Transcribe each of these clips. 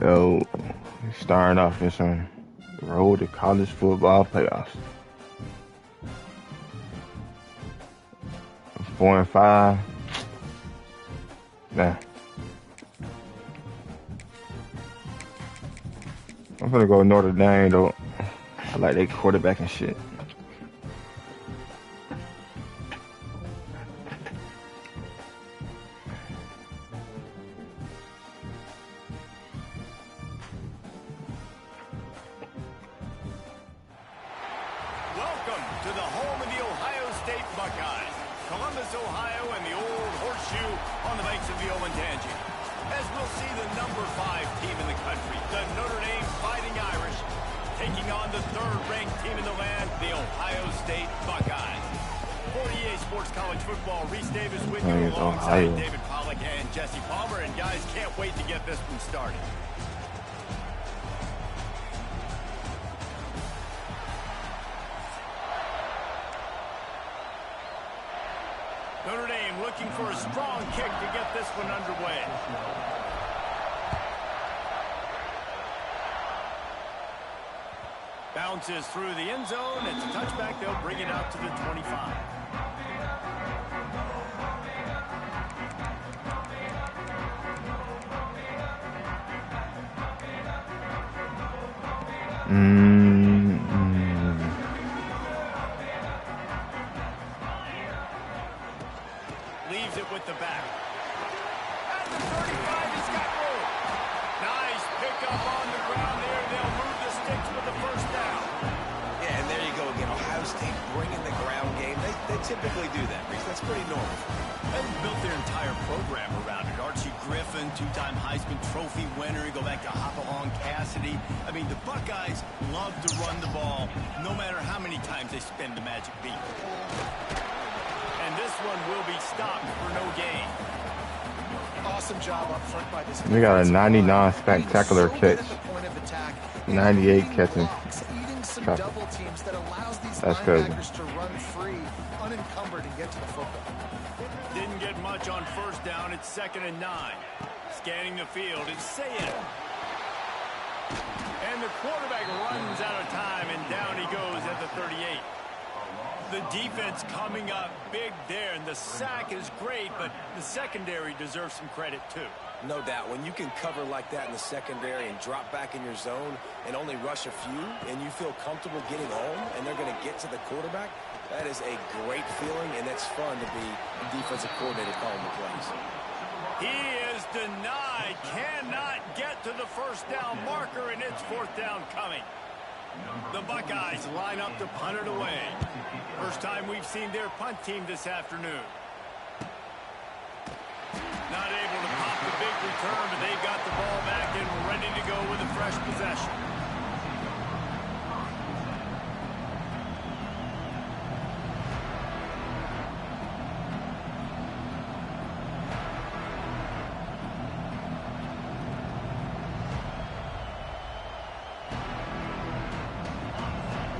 Yo, starting off in some road to college football playoffs. 4-5. Nah. I'm gonna go Notre Dame though. I like their quarterback and shit. Welcome to the home of the Ohio State Buckeyes. Columbus, Ohio, and the old horseshoe on the banks of the Olentangy. As we'll see the number 5 team in the country, the Notre Dame Fighting Irish, taking on the third-ranked team in the land, the Ohio State Buckeyes. For EA Sports College Football, Reese Davis with you alongside David Pollack and Jesse Palmer. And guys, can't wait to get this one started. Notre Dame looking for a strong kick to get this one underway. Bounces through the end zone. It's a touchback. They'll bring it out to the 25. Leaves it with the back. At the 35, he's got room. Nice pickup on the ground there. They'll move the sticks with the first down. Yeah, and there you go again. Ohio State bringing the ground game. They typically do that, Reese. That's pretty normal. They've built their entire program around it. Archie Griffin, 2-time Heisman Trophy winner. You go back to Hopalong Cassidy. I mean, the Buckeyes love to run the ball, no matter how many times they spin the magic beat. And this one will be stopped for no gain. Awesome job up front by this. We got a 99 spectacular catch. 98 catching. That's crazy. To run free, unencumbered, and get to the football. Didn't get much on first down. It's 2nd and 9. Scanning the field. It's Sayed. And the quarterback runs out of time, and down he goes at the 38. The defense coming up big there, and the sack is great, but the secondary deserves some credit too. No doubt. When you can cover like that in the secondary and drop back in your zone and only rush a few, and you feel comfortable getting home, and they're going to get to the quarterback, that is a great feeling, and it's fun to be a defensive coordinator calling the plays. He is denied. Cannot get to the first down marker, and it's 4th down coming. The Buckeyes line up to punt it away. First time we've seen their punt team this afternoon. Not able to pop the big return, but they've got the ball back and ready to go with a fresh possession.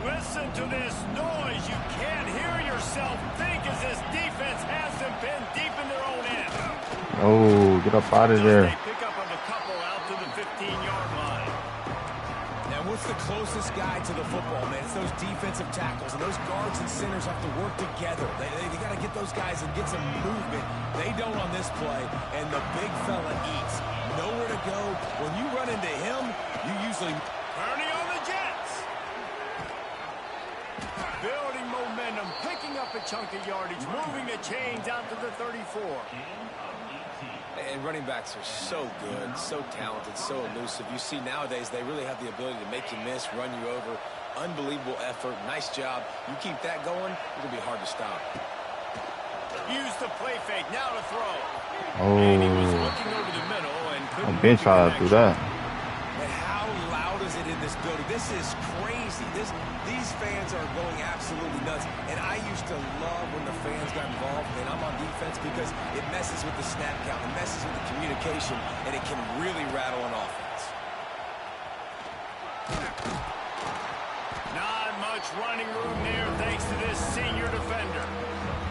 Listen to this noise. You can't hear yourself think as this defense has them pinned deep in their own end. Oh, get up out of there. Pick up of a couple out to the 15-yard line. Now, what's the closest guy to the football, man? It's those defensive tackles, and those guards and centers have to work together. They got to get those guys and get some movement. They don't on this play, and the big fella eats. Nowhere to go. When you run into him, you usually... Purdy on the Jets. Building momentum, picking up a chunk of yardage, moving the chains out to the 34. And running backs are so good, so talented, so elusive. You see nowadays they really have the ability to make you miss, run you over. Unbelievable effort. Nice job. You keep that going, it'll be hard to stop. Use the play fake. Now to throw. Oh, And he was looking over the middle and couldn't I've been make a trying to do connection. that. And how loud is it in this building? This is crazy. These fans are going absolutely nuts. And I used to love when the fans got involved, and I'm on defense, because it messes with the snap count, it messes with the communication, and it can really rattle an offense. Not much much running room there thanks to this senior defender.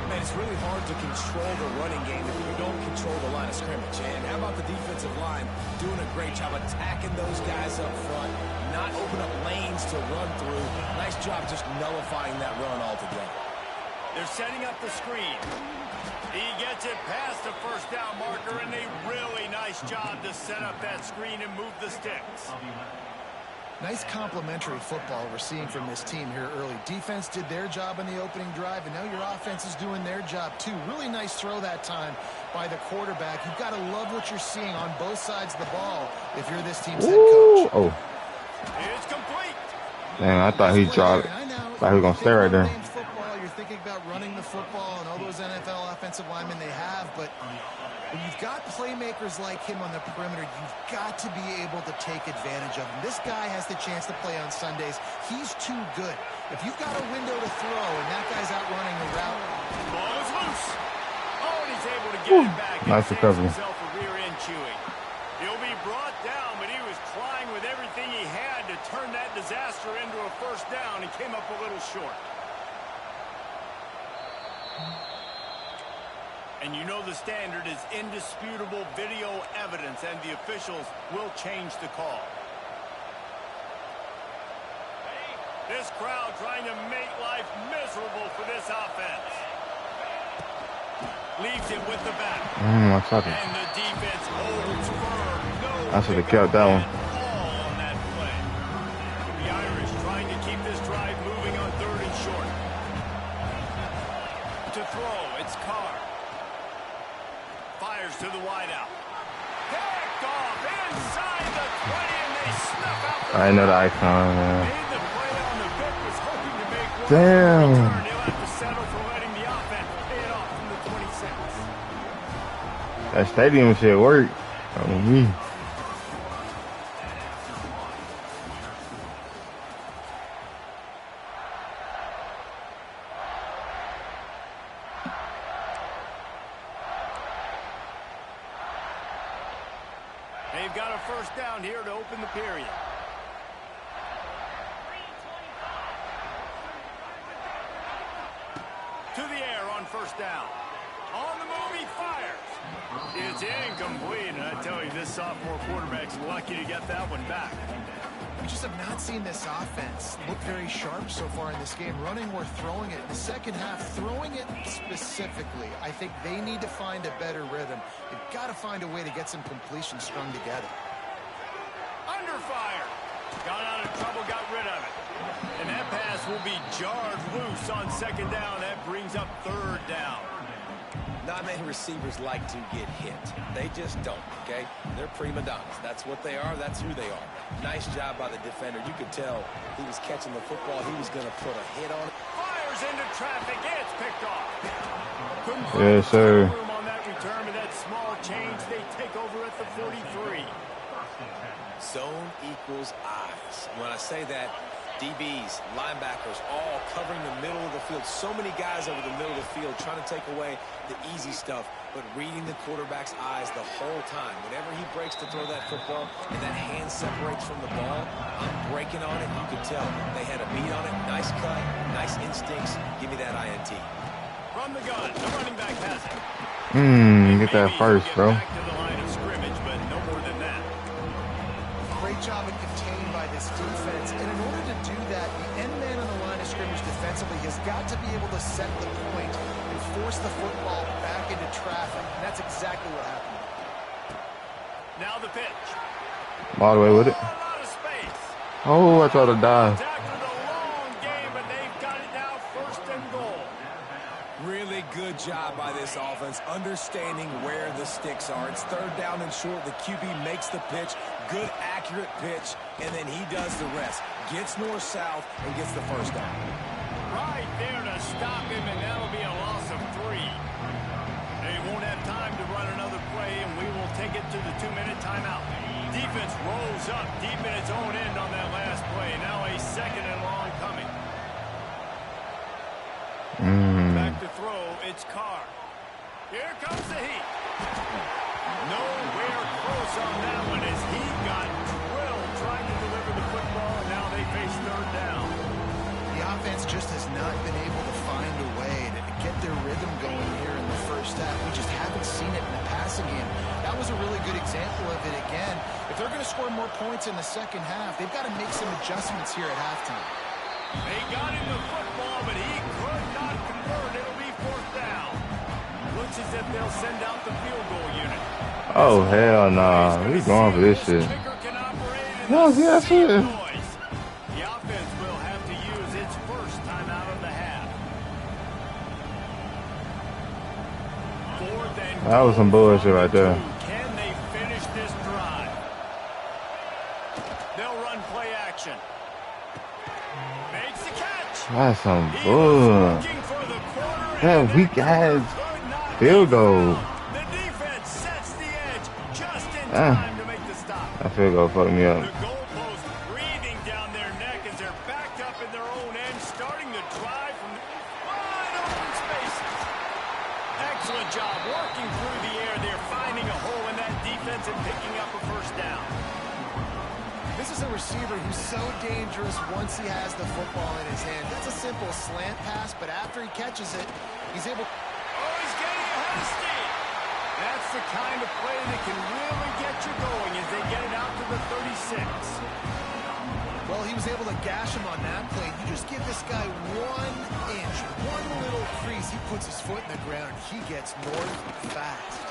Man, it's really hard to control the running game if you don't control the line of scrimmage. And how about the defensive line doing a great job attacking those guys up front, not open up lanes to run through. Nice job just nullifying that run altogether. They're setting up the screen. He gets it past the first down marker, and a really nice job to set up that screen and move the sticks. Nice complementary football we're seeing from this team here early. Defense did their job in the opening drive, and now your offense is doing their job too. Really nice throw that time by the quarterback. You've got to love what you're seeing on both sides of the ball if you're this team's head coach. Oh. It's complete. Man, I thought he dropped. Thought he was going to stay right there. You're thinking about running the football and all those NFL offensive linemen they have, but when you've got playmakers like him on the perimeter, you've got to be able to take advantage of him. This guy has the chance to play on Sundays. He's too good. If you've got a window to throw and that guy's out running a route. Ball is loose. Oh, and he's able to get it back. Nice recovery. Himself a rear end chewing. He'll be brought down, but he was trying with everything he had to turn that disaster into a first down and came up a little short. And you know the standard is indisputable video evidence, and the officials will change the call. This crowd trying to make life miserable for this offense. Leaves it with the back. I thought it. And the defense holds firm. No, I should have kept that one. all on that play. The Irish trying to keep this drive moving on 3rd and short. To throw, it's Carr. Fires to the wideout. Picked off inside the 20, and they snuff out the I know the icon, man. made the play on the pick, was hoping to make one. Damn. Return. He'll have to settle for letting the offense pay it off from the 26. That stadium shit work. On me. They've got a first down here to open the period. To the air on first down. On the move, he fires. It's incomplete, and I tell you, this sophomore quarterback's lucky to get that one back. We just have not seen this offense look very sharp so far in this game, running or throwing it. In the second half, throwing it specifically, I think they need to find a better rhythm. They've got to find a way to get some completions strung together. Under fire. Got out of trouble, got rid of it. And that pass will be jarred loose on 2nd down. That brings up 3rd down. Not many receivers like to get hit. They just don't, okay? They're prima donnas. That's what they are. That's who they are. Nice job by the defender. You could tell he was catching the football. He was going to put a hit on it. Fires into traffic. It's picked off. Yes, sir. Room on that return, but that small change, they take over at the 43. Zone equals eyes. When I say that, DBs, linebackers, all covering the middle of the field. So many guys over the middle of the field trying to take away the easy stuff, but reading the quarterback's eyes the whole time. Whenever he breaks to throw that football and that hand separates from the ball, I'm breaking on it. You can tell they had a beat on it. Nice cut, nice instincts. Give me that INT. From the gun, the running back has it. Get that first, bro. Back to the line of scrimmage, but no more than that. Great job at contained by this defense. And in order to do that, the end man on the line of scrimmage defensively has got to be able to set the point and force the football back into traffic. And that's exactly what happened. Now the pitch. All the way with it. A lot of space. Oh, I tried to dive. Tackled a long game, but they've got it now 1st and goal. Really good job by this offense, understanding where the sticks are. It's 3rd down and short. The QB makes the pitch. Good, accurate pitch, and then he does the rest. Gets north-south and gets the first down. Right there to stop him, and that'll be a loss of 3. They won't have time to run another play, and we will take it to the 2-minute timeout. Defense rolls up deep in its own end on that last play. Now a 2nd and long coming. Back to throw, it's Carr. Here comes the heat. Nowhere close on that one as he got drilled trying to deliver the football, and now they face 3rd down. The offense just has not been able to find a way to get their rhythm going here in the first half. We just haven't seen it in the passing game. That was a really good example of it again. If they're going to score more points in the second half, they've got to make some adjustments here at halftime. They got him the football, but he could not convert. It'll be fourth down. Looks as if they'll send out the field goal unit. Oh, hell nah. We going for this shit. No, yeah, that's it. The offense will have to use its first timeout of the half. That was some bullshit right there. Can they finish this drive? They'll run play action. Makes the catch. That's some bull. That weak ass field goal. The defense sets the edge just in time to make the stop. That field goal fucked me up. The goalpost breathing down their neck as they're backed up in their own end, starting to drive from wide open spaces. Excellent job working through the air. They're finding a hole in that defense and picking up a first down. This is a receiver who's so dangerous once he has the football in his hand. That's a simple slant pass, but after he catches it, he's able... Oh, he's getting ahead of steam. That's the kind of play that can really get you going as they get it out to the 36. Well, he was able to gash him on that play. You just give this guy 1 inch, one little crease. He puts his foot in the ground, and he gets north fast.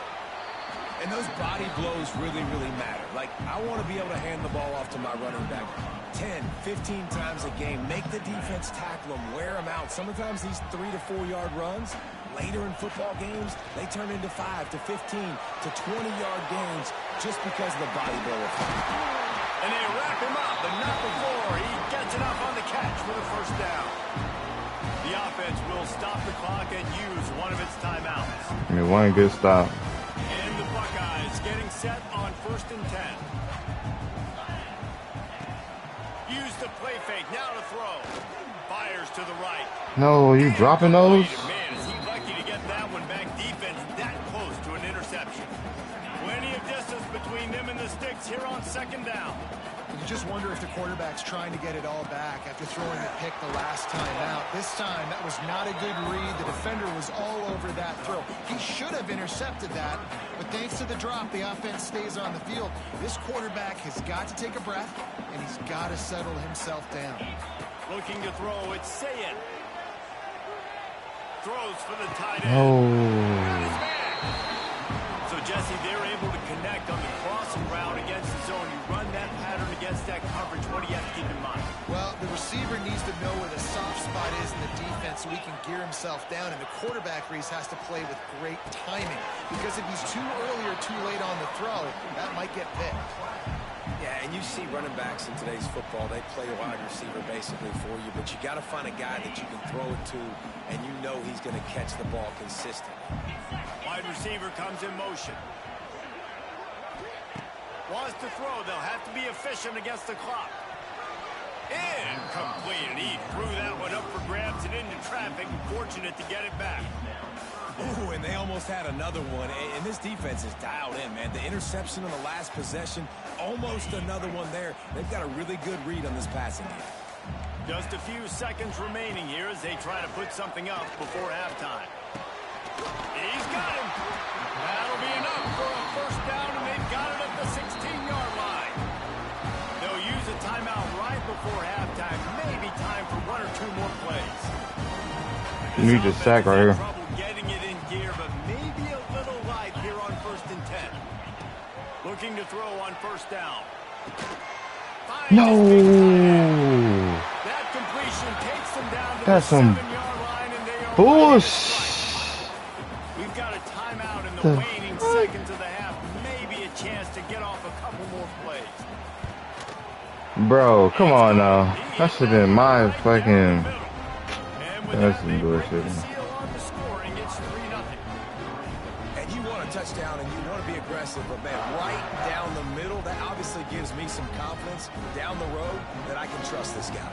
And those body blows really, really matter. Like, I want to be able to hand the ball off to my running back 10, 15 times a game. Make the defense tackle him, wear him out. Sometimes these 3 to 4 yard runs, later in football games, they turn into 5 to 15 to 20 yard gains just because of the body blow effect. And they wrap him up, but not before he gets enough on the catch for the first down. The offense will stop the clock and use one of its timeouts. I mean, one good stop. And the Buckeyes getting set on 1st and 10. Use the play fake, now to throw. Fires to the right. No, you dropping those? Man, is he lucky to get that one back. Defense that close to an interception. Plenty of distance between them and the sticks here on 2nd down. You just wonder if the quarterback's trying to get it all back after throwing the pick the last time out. This time, that was not a good read. The defender was all over that throw. He should have intercepted that, but thanks to the drop, the offense stays on the field. This quarterback has got to take a breath, and he's got to settle himself down. Looking to throw, it's Sayed. Throws for the tight end. Oh. So, Jesse, they're able to connect on the crossing route against the zone. You run that pattern against that coverage. What do you have to keep in mind? Well, the receiver needs to know where the soft spot is in the defense so he can gear himself down, and the quarterback, Reese, has to play with great timing, because if he's too early or too late on the throw, that might get picked. Yeah, and you see running backs in today's football, they play a wide receiver basically for you, but you got to find a guy that you can throw it to, and you know he's going to catch the ball consistently. Wide receiver comes in motion. Wants to throw. They'll have to be efficient against the clock. Incomplete. And he threw that one up for grabs and into traffic. Fortunate to get it back. Ooh, and they almost had another one. And this defense is dialed in, man. The interception on the last possession, almost another one there. They've got a really good read on this passing game. Just a few seconds remaining here as they try to put something up before halftime. He's got him. That'll be enough for a first down, and they've got it at the 16-yard line. They'll use a timeout right before halftime. Maybe time for 1 or 2 more plays. You need to sack right here. Trouble getting it in gear, but maybe a little light here on 1st and 10. Looking to throw on 1st down. No. That completion takes them down to That's the some 7-yard line, and they are bullshit. We've got a timeout in the waning seconds of the half. Maybe a chance to get off a couple more plays. Bro, come on now. That should have been my fucking... That's some bullshit. And you want a touchdown and you want to be aggressive, but man, right down the middle, that obviously gives me some confidence down the road that I can trust this guy.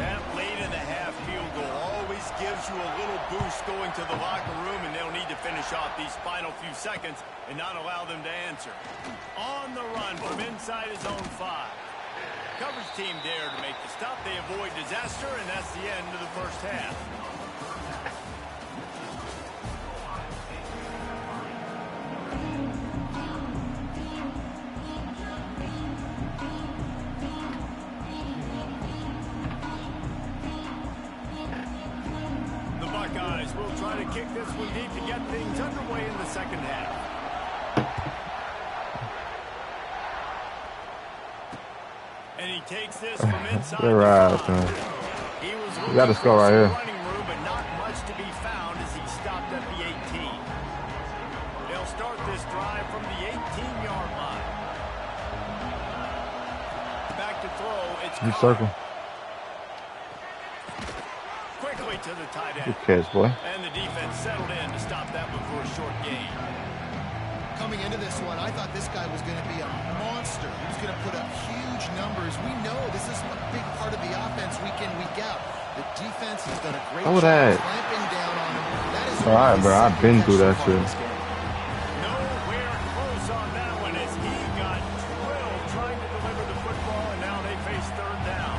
That late in the half field goal always gives you a little boost going to the locker room, and they'll need to finish off these final few seconds and not allow them to answer. On the run from inside his own 5. coverage team there to make the stop. They avoid disaster, and that's the end of the first half. The Buckeyes will try to kick this one deep to get things underway in the second half. And he takes this from inside the five. He was looking for some running room, but not much to be found as he stopped at the 18. They'll start this drive from the 18-yard line. Back to throw. It's you circle. Quickly to the tight end. Good catch, boy. And the defense settled in to stop that one for a short gain. Coming into this one, I thought this guy was going to be a monster. He was going to put up huge numbers. We know this is a big part of the offense week in, week out. The defense has done a great job clamping down on him. That is all right, bro. I've been through that shit. Nowhere close on that one as he got drilled trying to deliver the football, and now they face third down.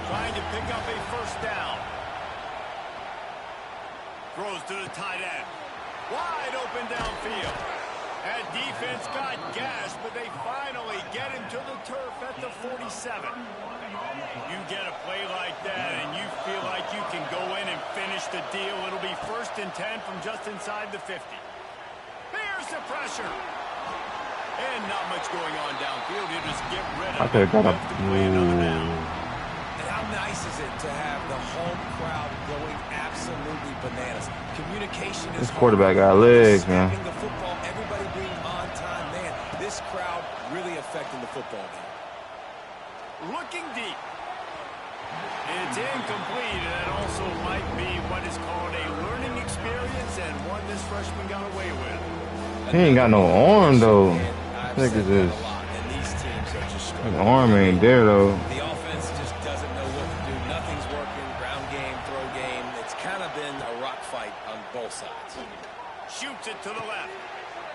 Trying to pick up a first down. Throws to the tight end. Wide open downfield. That defense got gashed, but they finally get him to the turf at the 47. You get a play like that, and you feel like you can go in and finish the deal. It'll be 1st and 10 from just inside the 50. Here's the pressure. And not much going on downfield. You just get rid of it. And how nice is it to have the home crowd going absolutely bananas? Communication is this quarterback got legs, man. The football, everybody being on time, man. This crowd really affecting the football game. Looking deep. It's incomplete, and that also might be what is called a learning experience, and one this freshman got away with. He ain't got no arm, though. I think it's this. His arm ain't there, though. The offense just doesn't know what to do. Nothing's working. Ground game, throw game. It's kind of been a rock fight on both sides. Shoots it to the left.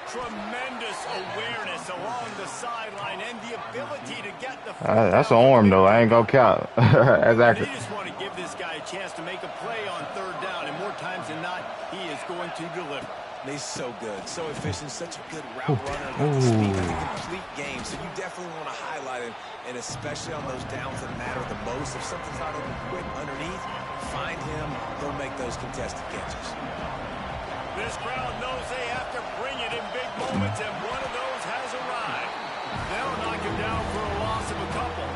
Tremendous awareness along the sideline and the ability to get the that's an arm, though. I ain't gonna count. That's accurate. They just want to give this guy a chance to make a play on third down, and more times than not, he is going to deliver. He's so good, so efficient, such a good route runner. Got the speed, got the complete game, so you definitely want to highlight him, and especially on those downs that matter the most. If something's not open quick underneath, find him, he'll make those contested catches. This crowd knows they have to bring it in big moments, and one of those has arrived. They'll knock him down for a loss of a couple.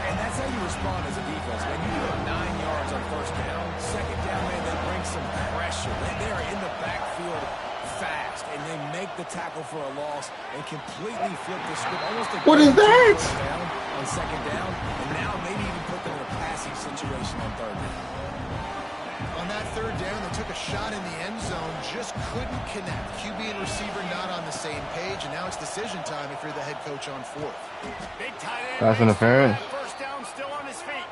And that's how you respond as a defense. When you go 9 yards on first down, second down, man, they bring some pressure. They are in the backfield fast, and they make the tackle for a loss and completely flip the script. Almost a what is that? Down on second down, and now maybe even put them in a passing situation on third down. On that third down, they took a shot in the end zone, just couldn't connect. QB and receiver not on the same page, and now it's decision time if you're the head coach on fourth. Big tight end. That's interference. First down, still on his feet.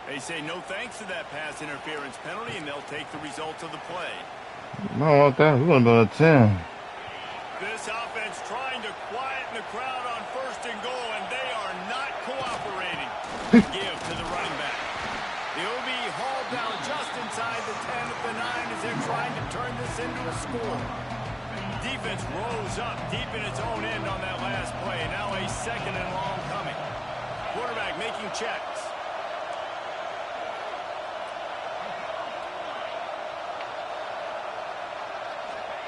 They say no thanks to that pass interference penalty, and they'll take the results of the play. I don't want that. We're going to go to 10. This offense trying to quieten the crowd on 1st and goal, and they are not cooperating. Give to the running back. He'll be hauled down just inside the 10 at the 9 as they're trying to turn this into a score. Defense rose up deep in its own end on that last play. Now a 2nd and long coming. Quarterback making checks.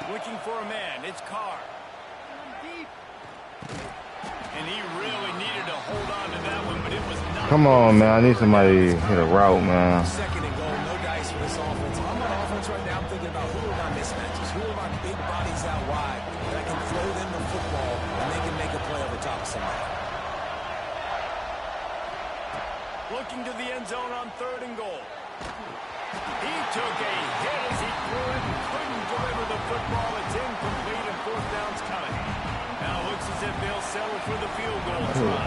Looking for a man. It's Carr. And he really needed to hold on to that one, but it was not. Come on, man. I need somebody to hit a route, man. 2nd and goal. No dice for this offense. I'm on offense right now. I'm thinking about who are my mismatches. Who are my big bodies out wide that I can throw them the football and they can make a play over top of somebody. Looking to the end zone on 3rd and goal. He took a hit as he threw it and couldn't deliver the football. It's incomplete and 4th down's coming. Now it looks as if they'll settle for the field goal try.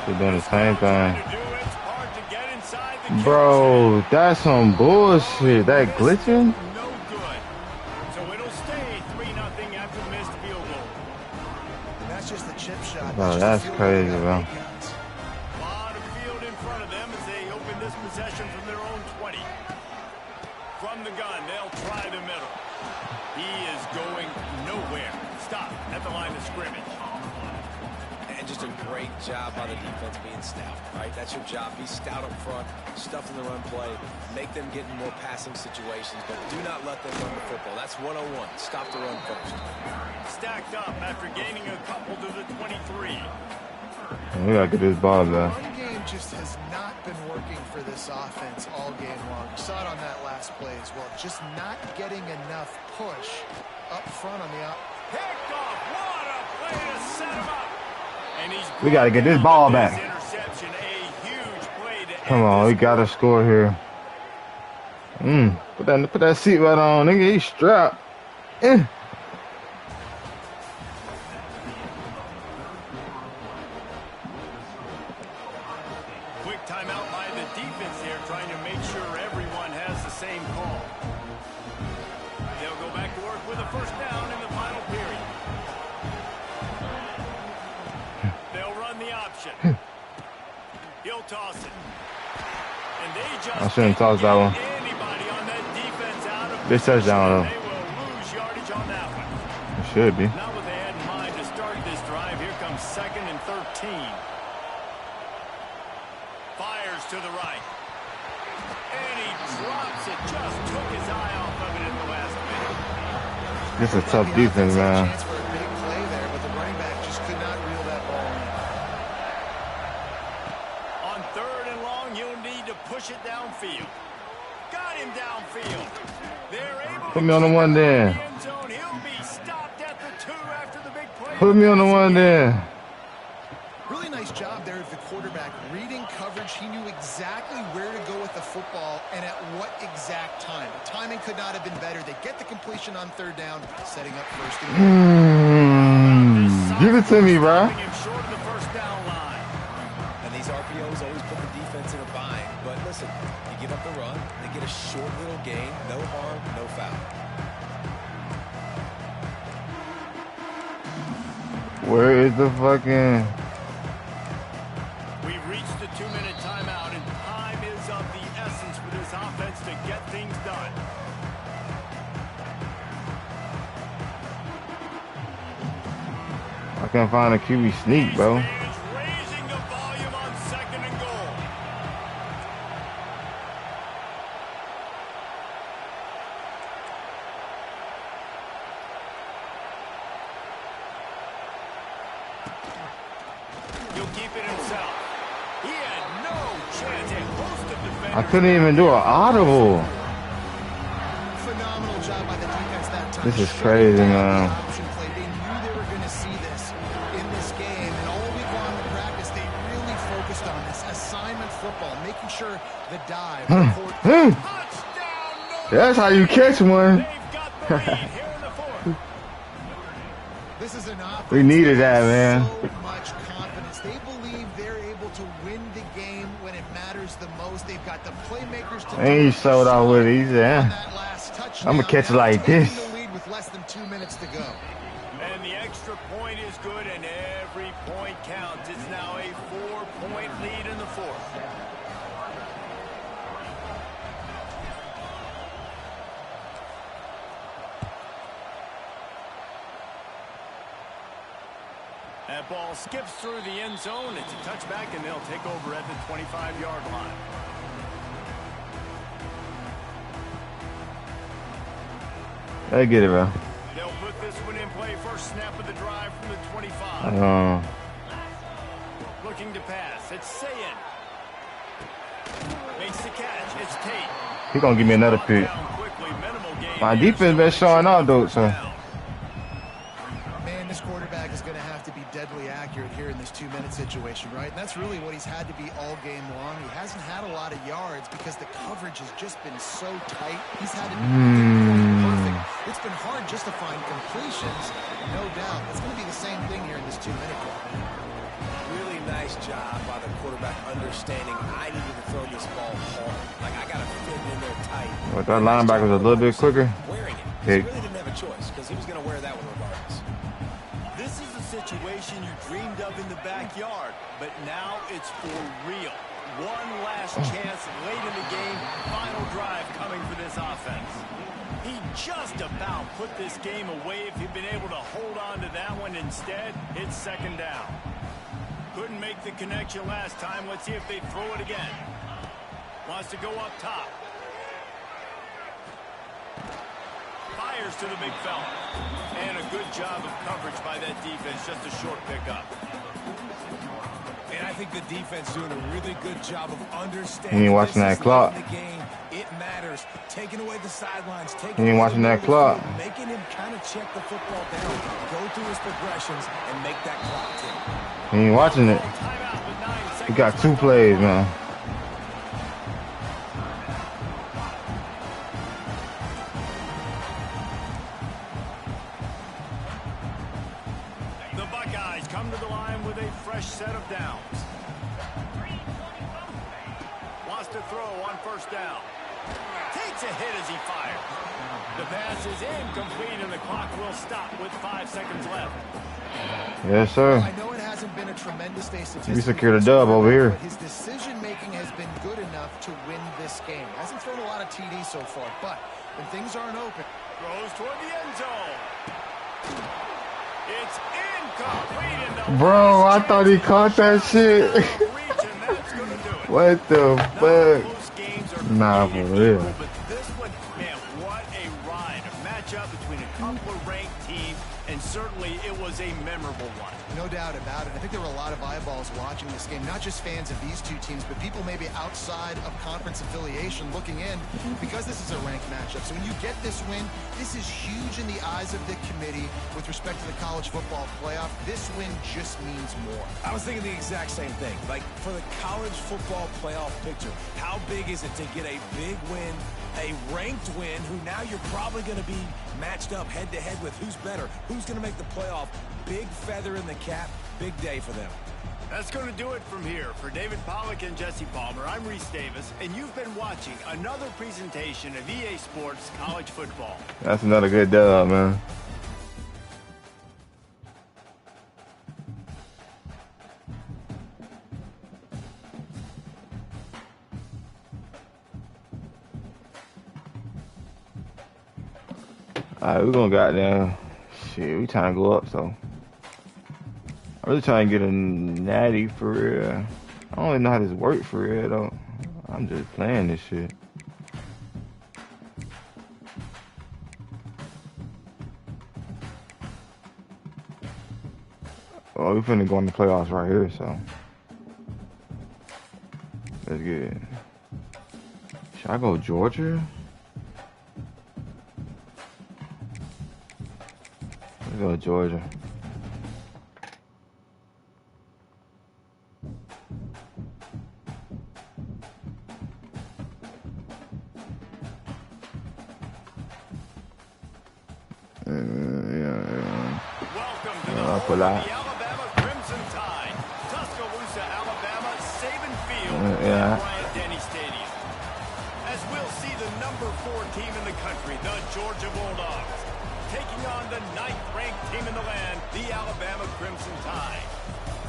They're doing the same thing. It's hard to get inside the Bro, that's some bullshit. That glitching? No good. So it'll stay 3-0 that's just the chip shot. Bro, that's crazy, bro. A lot of field in front of them as they open this possession from their own 20. From the gun, they'll try the middle. He is going nowhere. Stop at the line of scrimmage. And just a great job by the defense being stout, right? That's your job. Be stout up front, stuff in the run play, make them get in more passing situations, but do not let them run the football. That's 101. Stop the run first. Stacked up after gaining a couple to the 23. We gotta get this ball back. The run game just has not been working for this offense all game long. We saw it on that last play as well. Just not getting enough push up front on the out. Picked off. What a play to set him up. And he's We gotta get this ball back. interception, a huge play to Come on, we gotta score here. Put that seatbelt on, nigga. He's strapped. Quick timeout by the defense here, trying to make sure everyone has the same call. They'll go back to work with a first down in the final period. They'll run the option. He'll toss it. And they just I shouldn't toss that one. anybody on that defense out of This touchdown, position. They will lose yardage on that one. It should be. Not what they had in mind to start this drive. Here comes 2nd and 13. Fires to the right. And he drops it. Just took his eye off of it in the last minute. This is a tough defense, man. Chance for a big play there, but the running back just could not reel that ball in. On 3rd and long, he'll need to push it downfield. Got him downfield. They're able Put me on the one there. to end zone. He'll be stopped at the 2 after the big play. Put me on the one there. Really nice job there of the quarterback. Reading coverage, he knew exactly where to go with the football and at what exact time. The timing could not have been better. They get the completion on 3rd down, setting up 1st and goal. Give it to me, bro. Stopping him short of the first down line. And these RPOs always put the defense in a bind. But listen, you give up the run, they get a short little gain, no harm, no foul. Where is the fucking... We've reached the 2-minute timeout, and time is of the essence for this offense to get things done. I can't find a QB sneak, bro. These fans raising the volume on 2nd and goal. He'll keep it himself. He had no chance. A host of defenders. I couldn't even do an audible. Phenomenal job by the defense that time. This is crazy, man. Option play. They knew they were going to see this in this game, and all week long in practice, they really focused on this assignment football, making sure the dive. Touchdown, no. That's how you catch one. They've got the lead here in the 4th. This is an offense We needed that, has man. so much confidence. They believe they're able to win the game when it matters the most. They've got the playmakers to And he showed out with it. He said, on that last touchdown. I'ma catch it like Taking this. the lead with less than 2 minutes to go. And the extra point is good, and every point counts. It's now a 4-point lead in the 4th. That ball skips through the end zone. It's a touchback, and they'll take over at the 25-yard line. I get it, bro. They'll put this one in play. First snap of the drive from the 25. Looking to pass. It's Sayin. Makes the catch. It's Tate. He gonna give me another pick. Down quickly. Minimal gain. My defense been showing out, though, so. Man, this quarterback is going to have to be deadly accurate here in this 2-minute situation, right? And that's really what he's had to be all game long. He hasn't had a lot of yards because the coverage has just been so tight. He's had to be perfect. It's been hard just to find completions, no doubt. It's going to be the same thing here in this 2-minute game. Really nice job by the quarterback understanding I needed to throw this ball hard. Like, I got to fit it in there tight. But that linebacker was a little bit quicker. Wearing it. He Hey. really didn't have a choice because he was going to wear that one regardless. This is a situation you dreamed of in the backyard, but now it's for real. One last chance late in the game. Final drive coming for this offense. He just about put this game away if he'd been able to hold on to that one. Instead, it's second down. Couldn't make the connection last time. Let's see if they throw it again. Wants to go up top. Fires to the big fella. And a good job of coverage by that defense. Just a short pickup. And I think the defense doing a really good job of understanding. You ain't watching that clock. The game, it matters. Taking away the sidelines. You ain't watching that clock. Making him kind of check the football down, go through his progressions, and make that clock tick. You ain't watching it. We got 2 plays, man. The Buckeyes come to the line with a fresh set of downs. Wants to throw on first down. Takes a hit as he fires. The pass is incomplete, and the clock will stop with 5 seconds left. Yes, sir. I know it hasn't been a tremendous day statistically. We secured a dub over here. His decision-making has been good enough to win this game. Hasn't thrown a lot of TDs so far, but when things aren't open. Throws toward the end zone. It's incomplete in the Bro, I thought he caught that shit. What the fuck? Nah, for real. But this one, man, what a ride. A matchup between a couple of ranked teams, and certainly it was a memorable one. No doubt about it. I think there were a lot of eyeballs watching this game, not just fans of these two teams, but people maybe outside of conference affiliation looking in because this is a ranked matchup. So when you get this win, this is huge in the eyes of the committee with respect to the college football playoff. This win just means more. I was thinking the exact same thing. Like, for the college football playoff picture, how big is it to get a big win, a ranked win, who now you're probably going to be matched up head-to-head with who's better, who's going to make the playoff. Big feather in the cap, big day for them. That's going to do it from here. For David Pollack and Jesse Palmer, I'm Reese Davis, and you've been watching another presentation of EA Sports College Football. That's another good dub, man. Alright, we're gonna goddamn shit. We trying to go up, so I'm really trying to get a natty for real. I don't even know how this works for real though. I'm just playing this shit. Oh, we finna go in the playoffs right here, so let's get it. Should I go Georgia? Let's go Georgia. Welcome to the home of the Alabama Crimson Tide. Tuscaloosa, Alabama, Saban Field, Yeah. Bryant-Denny Stadium. As we'll see the number 4 team in the country, the Georgia Bulldogs, taking on the 9th-ranked team in the land, the Alabama Crimson Tide.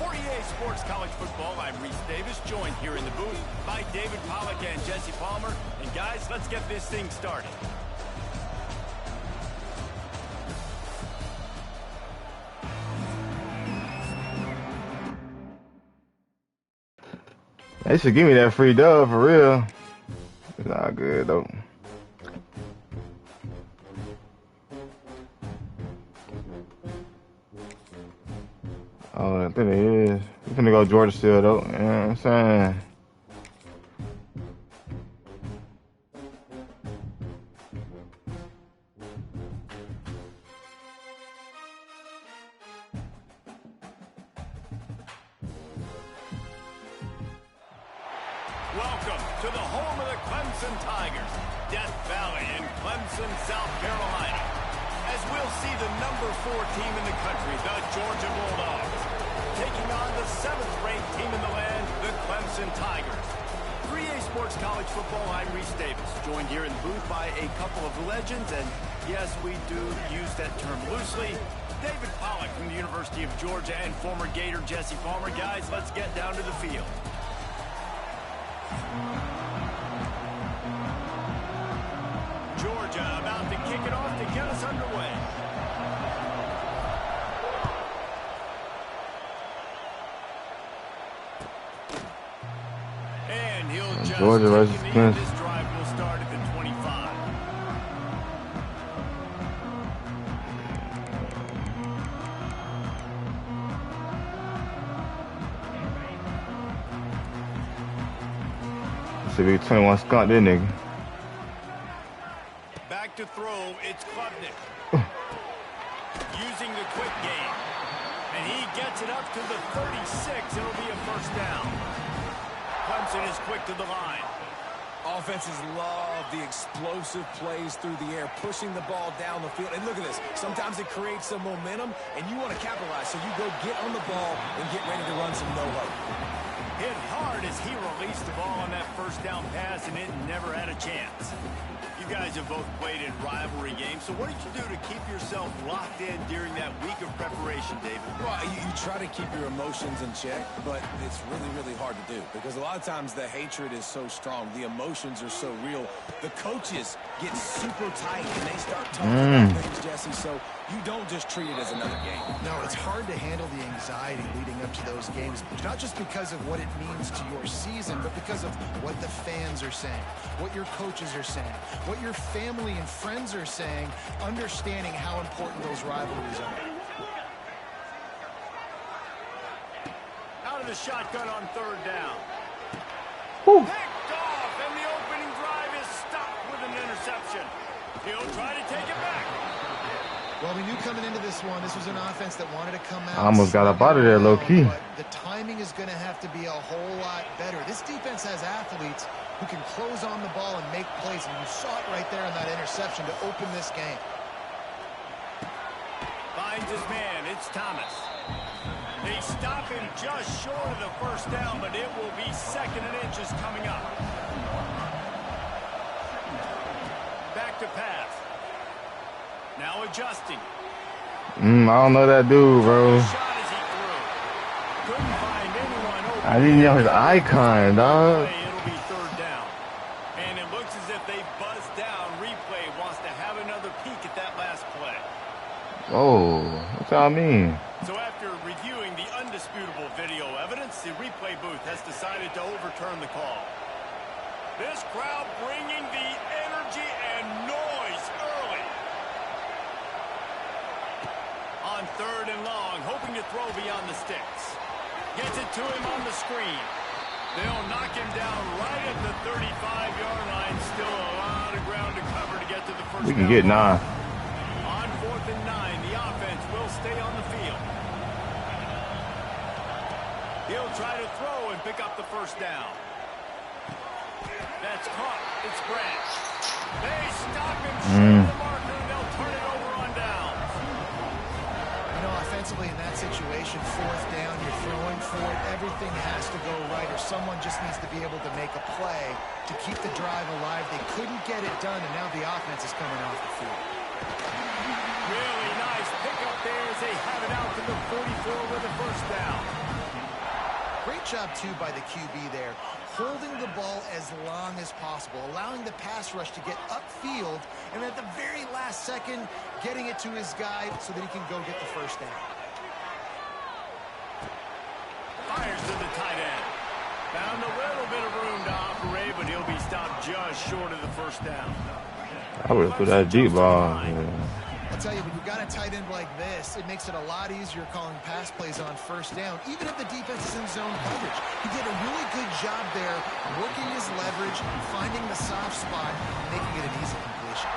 For EA Sports College Football, I'm Reese Davis, joined here in the booth by David Pollack and Jesse Palmer. And guys, let's get this thing started. They should give me that free dub for real. It's not good though. Oh, I think it is. We're finna go Georgia still though. You know what I'm saying? Welcome to the home of the Clemson Tigers, Death Valley in Clemson, South Carolina. As we'll see the number 4 team in the country, the Georgia Bulldogs, taking on the 7th-ranked team in the land, the Clemson Tigers. For EA Sports College Football, I'm Reese Davis, joined here in the booth by a couple of legends, and yes, we do use that term loosely. David Pollack from the University of Georgia and former Gator Jesse Palmer. Guys, let's get down to the field. Georgia about to kick it off to get us underway. And he'll just Georgia versus Clemson. this drive will start at the 25. This should be 21 skunk, that nigga. Back to throw, it's Klubnik. Using the quick game. And he gets it up to the 36. It'll be a first down. Clemson is quick to the line. Offenses love the explosive plays through the air, pushing the ball down the field. And look at this. Sometimes it creates some momentum, and you want to capitalize. So you go get on the ball and get ready to run some no-hope. Hit hard as he released the ball on that first down pass, and it never had a chance. You guys have both played in rivalry games, so what did you do to keep yourself locked in during that week of preparation, David? Well, you try to keep your emotions in check, but it's really, really hard to do because a lot of times the hatred is so strong. The emotions are so real. The coaches get super tight, and they start talking about things, Jesse, so you don't just treat it as another game. No, it's hard to handle the anxiety leading up to those games, not just because of what it means to your season, but because of what the fans are saying, what your coaches are saying, what your family and friends are saying, understanding how important those rivalries are. Out of the shotgun on third down. Whew. Picked off, and the opening drive is stopped with an interception. He'll try to take it back. Well, we knew coming into this one, this was an offense that wanted to come out. I almost got up out of there, low-key. But the timing is going to have to be a whole lot better. This defense has athletes who can close on the ball and make plays, and you saw it right there in that interception to open this game. Finds his man. It's Thomas. They stop him just short of the first down, but it will be second and inches coming up. Back to pass. Now adjusting. I don't know that dude, bro. Shot as he threw. Couldn't find anyone open. I didn't know his icon, dog. It'll be third down. And it looks as if they buzzed down. Replay wants to have another peek at that last play. Oh, what y'all mean? So after reviewing the undisputable video evidence, the replay booth has decided to overturn the call. This crowd bringing the energy and noise early. On third and long, hoping to throw beyond the sticks. Gets it to him on the screen. They'll knock him down right at the 35-yard line. Still a lot of ground to cover to get to the first down. We can get 9. On 4th and 9, the offense will stay on the field. He'll try to throw and pick up the first down. That's caught. It's Branch. They stop him short of the marker, and they'll turn it over on downs. You know, offensively in that situation, fourth down, you're throwing for it, everything has to go right, or someone just needs to be able to make a play to keep the drive alive. They couldn't get it done, and now the offense is coming off the field. Really nice pickup there as they have it out to the 44 with a first down. Great job, too, by the QB there, holding the ball as long as possible, allowing the pass rush to get upfield, and at the very last second, getting it to his guy so that he can go get the first down. Fires to the tight end. Found a little bit of room to operate, but he'll be stopped just short of the first down. I would have put that deep ball. Yeah. I'll tell you, when you've got a tight end like this, it makes it a lot easier calling pass plays on first down, even if the defense is in zone coverage. He did a really good job there, working his leverage, finding the soft spot, making it an easy completion.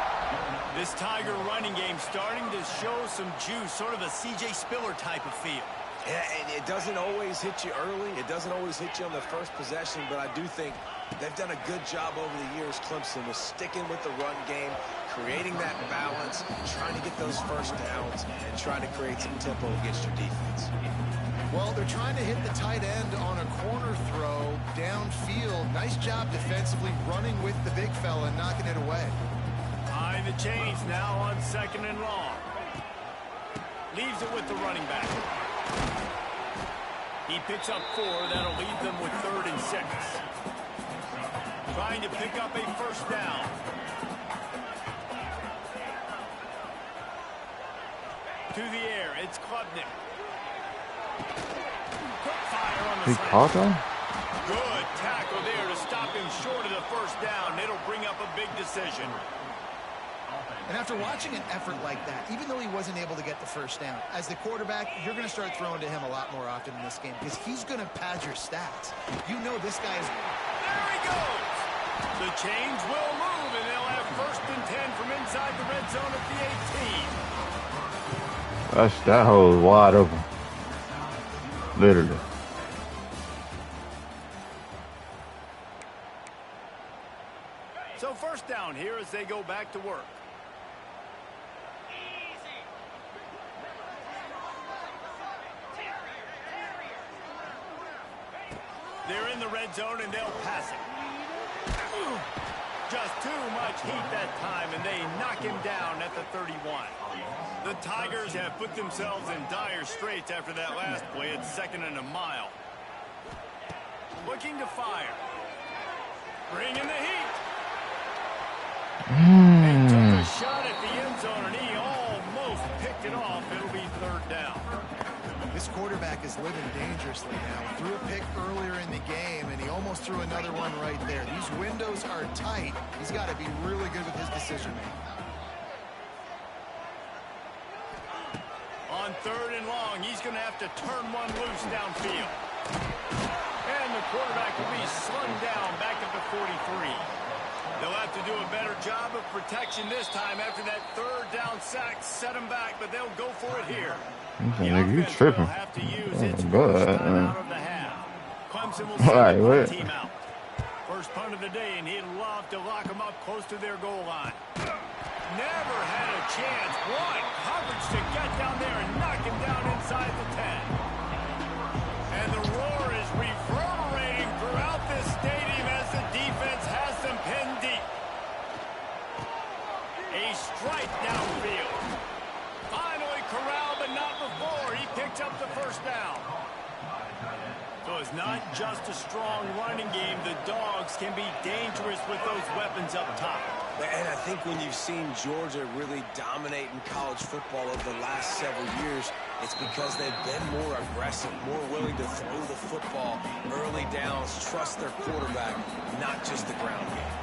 This Tiger running game starting to show some juice, sort of a C.J. Spiller type of feel. Yeah, and it doesn't always hit you early. It doesn't always hit you on the first possession, but I do think they've done a good job over the years, Clemson, with sticking with the run game, creating that balance, trying to get those first downs, and trying to create some tempo against your defense. Well, they're trying to hit the tight end on a corner throw downfield. Nice job defensively running with the big fella and knocking it away. Behind the chains now on second and long. Leaves it with the running back. He picks up 4. That'll leave them with 3rd and 6. Trying to pick up a first down. To the air, it's Klubnik. Quick fire on the He slant. caught him? Good tackle there to stop him short of the first down. It'll bring up a big decision. And after watching an effort like that, even though he wasn't able to get the first down, as the quarterback, you're going to start throwing to him a lot more often in this game because he's going to pad your stats. You know this guy is... There he goes. The chains will move, and they'll have 1st and 10 from inside the red zone at the 18. That hole is wide open. Literally. So 1st down here as they go back to work. They're in the red zone, and they'll pass it. Just too much heat that time, and they knock him down at the 31. The Tigers have put themselves in dire straits after that last play. It's 2nd and a mile. Looking to fire. Bring in the heat. They took a shot at the end zone, and he almost picked it off. It'll be 3rd down. This quarterback is living dangerously now. He threw a pick earlier in the game, and he almost threw another one right there. These windows are tight. He's got to be really good with his decision-making. On 3rd and long, he's going to have to turn one loose downfield. And the quarterback will be slung down back at the 43. They'll have to do a better job of protection this time after that 3rd down sack set him back, but they'll go for it here. The Nigga, you offense tripping. will have to use its But, first timeout of the half. Clemson will send Alright, the what? team out. First punt of the day, and he'd love to lock them up close to their goal line. Never had a chance. One coverage to get down there and knock him down inside the 10. And the roar is reverberating throughout this stadium as the defense has them pinned deep. A strike downfield. Finally corralled, but not before. He picked up the first down. So it's not just a strong running game. The Dogs can be dangerous with those weapons up top. And I think when you've seen Georgia really dominate in college football over the last several years, it's because they've been more aggressive, more willing to throw the football, early downs, trust their quarterback, not just the ground game.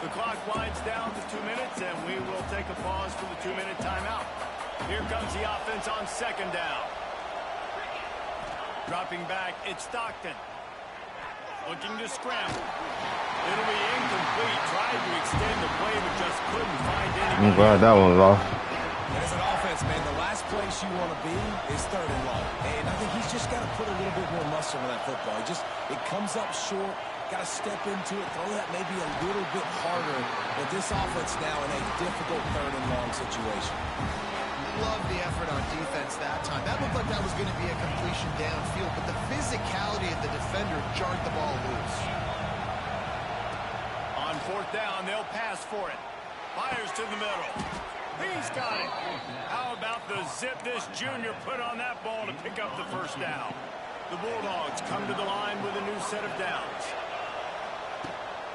The clock winds down to 2 minutes, and we will take a pause for the 2-minute timeout. Here comes the offense on 2nd down. Dropping back, it's Stockton. Looking to scramble. It'll be incomplete. Tried to extend the play, but just couldn't find anybody. I'm glad that one was off. And as an offense, man, the last place you want to be is 3rd and long. And I think he's just got to put a little bit more muscle on that football. It comes up short. Got to step into it, throw that maybe a little bit harder. But this offense now in a difficult 3rd and long situation. Love the effort on defense that time. That looked like that was going to be a completion downfield, but the physicality of the defender jarred the ball loose. On 4th down, they'll pass for it. Fires to the middle. He's got it. How about the zip this junior put on that ball to pick up the first down? The Bulldogs come to the line with a new set of downs.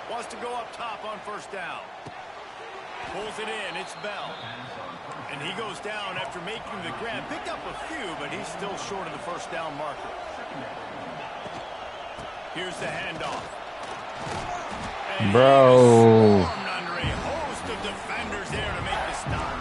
Wants to go up top on 1st down. Pulls it in. It's Bell. And he goes down after making the grab. Picked up a few, but he's still short of the first down marker. Here's the handoff. And Bro. under a host of defenders there to make the stop.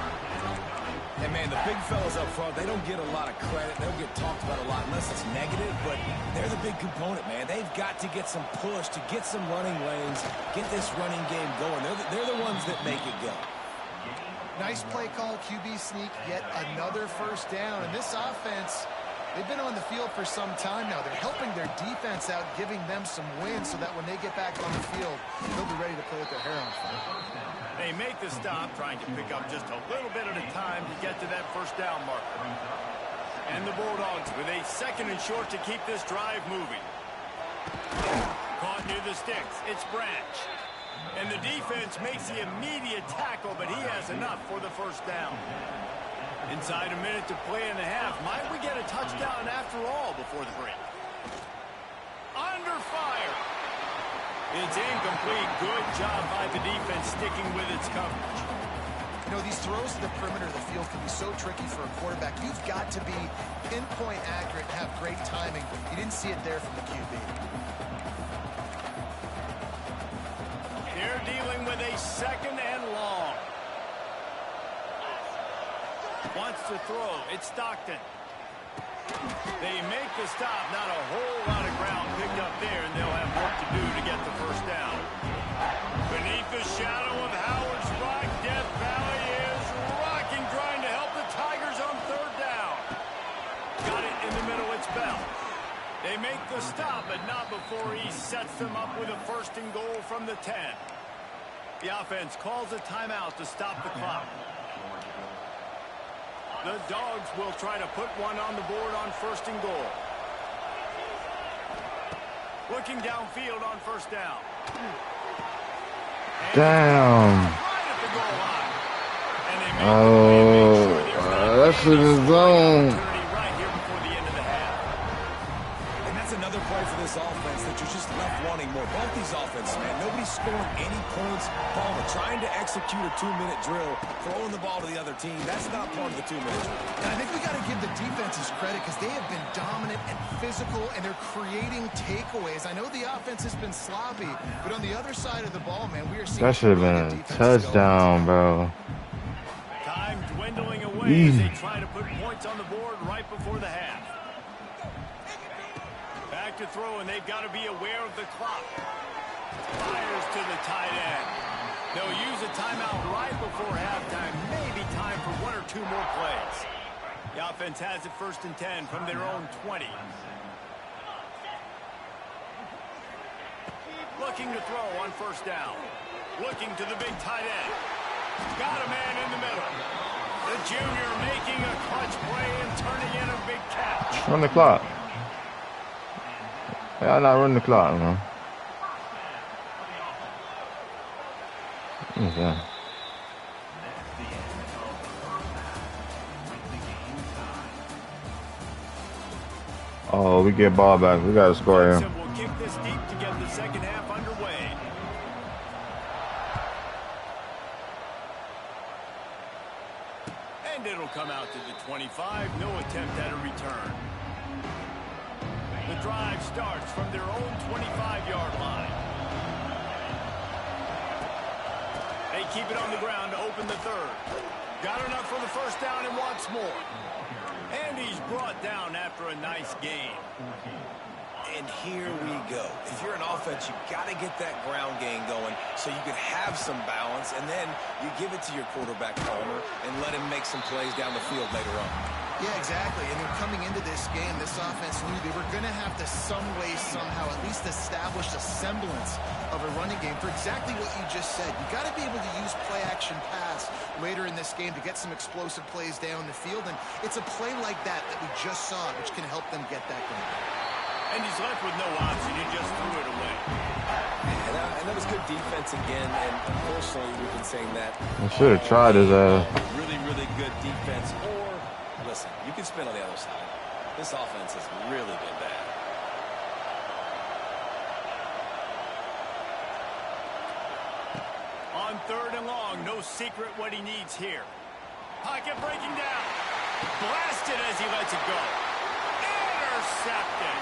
And, man, the big fellas up front, they don't get a lot of credit. They don't get talked about a lot unless it's negative, but they're the big component, man. They've got to get some push, to get some running lanes, get this running game going. They're the ones that make it go. Nice play call, QB sneak, yet another first down. And this offense, they've been on the field for some time now. They're helping their defense out, giving them some wins so that when they get back on the field, they'll be ready to play with their hair on fire. They make the stop, trying to pick up just a little bit at a time to get to that first down marker. And the Bulldogs with a 2nd and short to keep this drive moving. Caught near the sticks. It's Branch. And the defense makes the immediate tackle, but he has enough for the first down. Inside a minute to play in the half. Might we get a touchdown after all before the break? Under fire. It's incomplete. Good job by the defense sticking with its coverage. You know, these throws to the perimeter of the field can be so tricky for a quarterback. You've got to be pinpoint accurate and have great timing. You didn't see it there from the QB. They're dealing with a second and long. Wants to throw. It's Stockton. They make the stop. Not a whole lot of ground picked up there, and they'll have work to do to get the first down. Beneath the shadow of Howard's Rock, Death Valley is rocking, trying to help the Tigers on third down. Got it in the middle. It's Bell. They make the stop, but not before he sets them up with a first and goal from the 10. The offense calls a timeout to stop the clock. The Dogs will try to put one on the board on first and goal. Looking downfield on first down. Damn. Right at the goal line. And they make Oh, that's in the zone. right here before the end of the half. And that's another play for this offense that you're just left wanting more. Both these offenses, man, nobody's scoring any points. Palmer trying to execute a 2-minute drill, throwing the ball to the other team. That's not part of the 2-minute drill. And I think we got to give the defenses credit because they have been dominant and physical, and they're creating takeaways. I know the offense has been sloppy, but on the other side of the ball, man, we are seeing That should have been a touchdown, bro. Time dwindling away as they try to put points on the board right before the half. Back to throw, and they've got to be aware of the clock. Fires to the tight end. They'll use a timeout right before halftime. Maybe time for one or two more plays. The offense has it first and 10 from their own 20. Looking to throw on first down. Looking to the big tight end. Got a man in the middle. The junior making a clutch play and turning in a big catch. Run the clock. Yeah, I'm not running the clock, man. Okay. Oh, we get ball back. We got to score here. We'll kick this deep to get the second half underway. And it'll come out to the 25. No attempt at a return. The drive starts from their own 25-yard line. They keep it on the ground to open the third. Got enough for the first down and wants more. And he's brought down after a nice game. And here we go. If you're an offense, you've got to get that ground game going so you can have some balance, and then you give it to your quarterback, Palmer, and let him make some plays down the field later on. Yeah, exactly. And then coming into this game, this offense knew they were going to have to some way, somehow, at least establish a semblance of a running game for exactly what you just said. You got to be able to use play-action pass later in this game to get some explosive plays down the field. And it's a play like that we just saw, which can help them get that going. And he's left with no option. He just threw it away. And that was good defense again. And unfortunately, we've been saying that. I should have tried his Really, really good defense. Or, listen, you can spin on the other side. This offense has really been bad. On third and long, no secret what he needs here. Pocket breaking down. Blasted as he lets it go. Intercepted.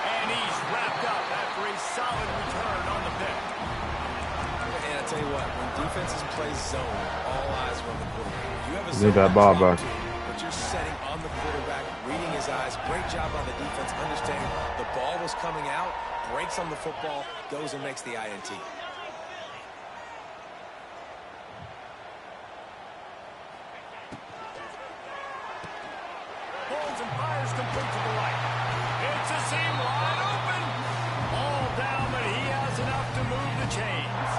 And he's wrapped up after a solid return on the pick. And I tell you what, when defenses play zone, all eyes are on the quarterback. You have a Need that ball back. But you're setting on the quarterback, reading his eyes. Great job on the defense, understanding the ball was coming out, breaks on the football, goes and makes the INT. Pulls and fires complete to the right. It's a seam wide open. All down, but he has enough to move the chains.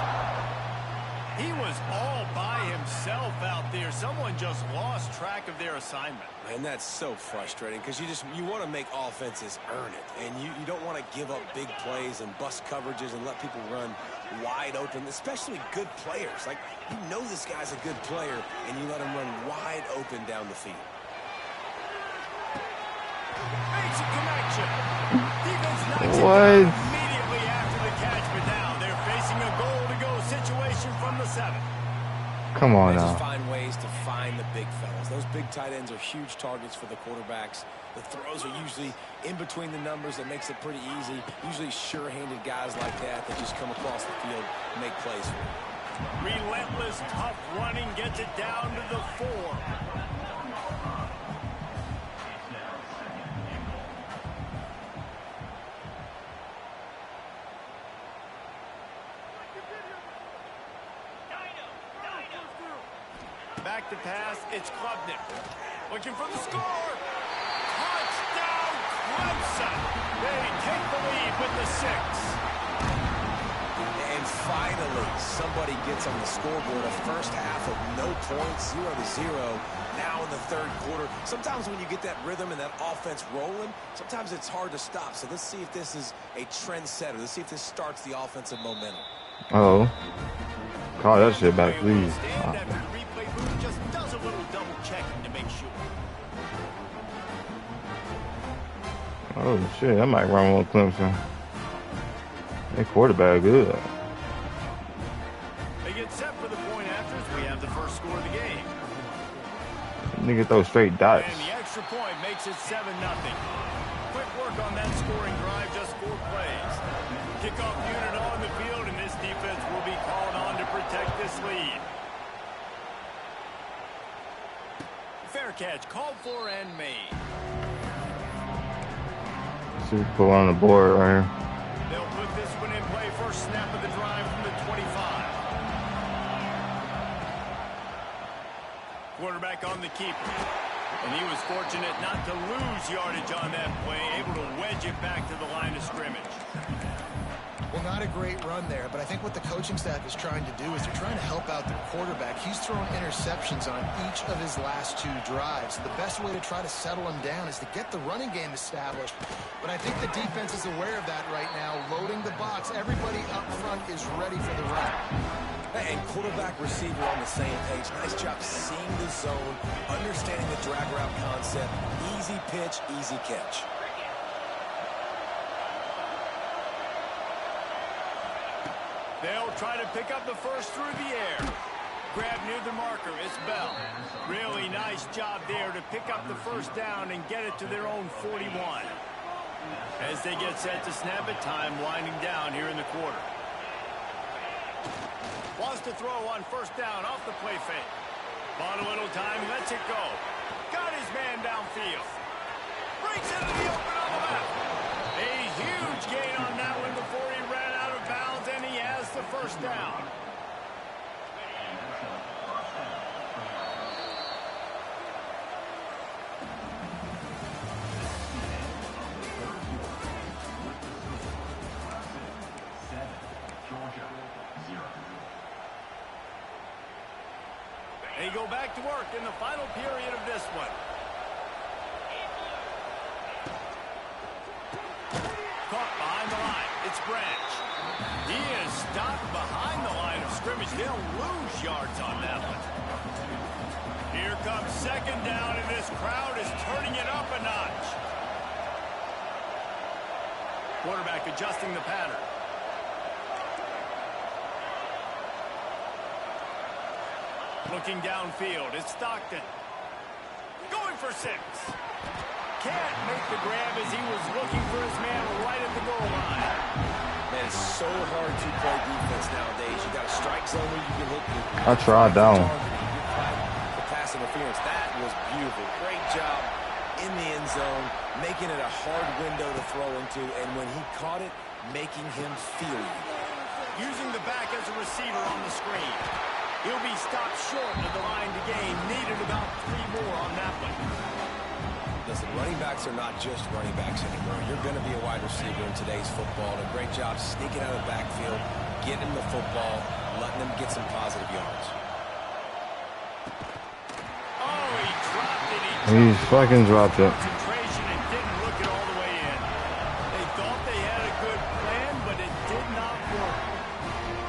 He was all by himself out there. Someone just lost track. track of their assignment. And that's so frustrating because you want to make offenses earn it. And you don't want to give up big plays and bust coverages and let people run wide open, especially good players. Like, you know this guy's a good player, and you let him run wide open down the field. Makes a connection. Defense knocks it What? down immediately after the catch, but now they're facing a goal-to-go situation from the 7. Come on They just now. find ways to find the big fellas. Those big tight ends are huge targets for the quarterbacks. The throws are usually in between the numbers. That makes it pretty easy. Usually sure-handed guys like that just come across the field and make plays for you. Relentless, tough running gets it down to the 4. Back to pass, it's Klubnik. Looking for the score. Touchdown, Clemson. They take the lead with the 6. And finally, somebody gets on the scoreboard. A first half of no points, 0-0. Now in the third quarter. Sometimes when you get that rhythm and that offense rolling, sometimes it's hard to stop. So let's see if this is a trend setter. Let's see if this starts the offensive momentum. Oh. Call that shit back, please. Stand after the replay booth just does a little double checking to make sure. Oh shit, I might run on Clemson. That quarterback good. They get set for the point afters. We have the first score of the game. Nigga throw straight dots. And the extra point makes it 7-0. Quick work on that scoring drive, just 4 plays. Kickoff unit on the field, and this defense will be called on to protect this lead. Fair catch, called for and made. See, put on the board right here. They'll put this one in play. First snap of the drive from the 25. Quarterback on the keeper. And he was fortunate not to lose yardage on that play, able to wedge it back to the line of scrimmage. Well, not a great run there, but I think what the coaching staff is trying to do is they're trying to help out the quarterback. He's thrown interceptions on each of his last 2 drives. The best way to try to settle him down is to get the running game established. But I think the defense is aware of that right now, loading the box. Everybody up front is ready for the run. And quarterback receiver on the same page. Nice job seeing the zone, understanding the drag route concept. Easy pitch, easy catch. They'll try to pick up the first through the air. Grab near the marker, it's Bell. Really nice job there to pick up the first down and get it to their own 41. As they get set to snap it, time winding down here in the quarter. Wants to throw on first down off the play fake. Bought a little time, lets it go. Got his man downfield. Breaks into the open on the left. A huge gain on that one before he ran out of bounds, and he has the first down. They go back to work in the final period of this one. Caught behind the line. It's Branch. He is stopped behind the line of scrimmage. They'll lose yards on that one. Here comes second down, and this crowd is turning it up a notch. Quarterback adjusting the pattern. Looking downfield, it's Stockton. Going for 6. Can't make the grab as he was looking for his man right at the goal line. Man, it's so hard to play defense nowadays. You got a strike zone where you can hit people. I tried that one. The pass interference, that was beautiful. Great job in the end zone, making it a hard window to throw into, and when he caught it, making him feel it. Using the back as a receiver on the screen. He'll be stopped short of the line to gain. Needed about 3 more on that one. Listen, running backs are not just running backs anymore. You're going to be a wide receiver in today's football. And a great job sneaking out of the backfield, getting the football, letting them get some positive yards. Oh, he He's fucking dropped it. Concentration and didn't look it all the way in. They thought they had a good plan, but it did not work.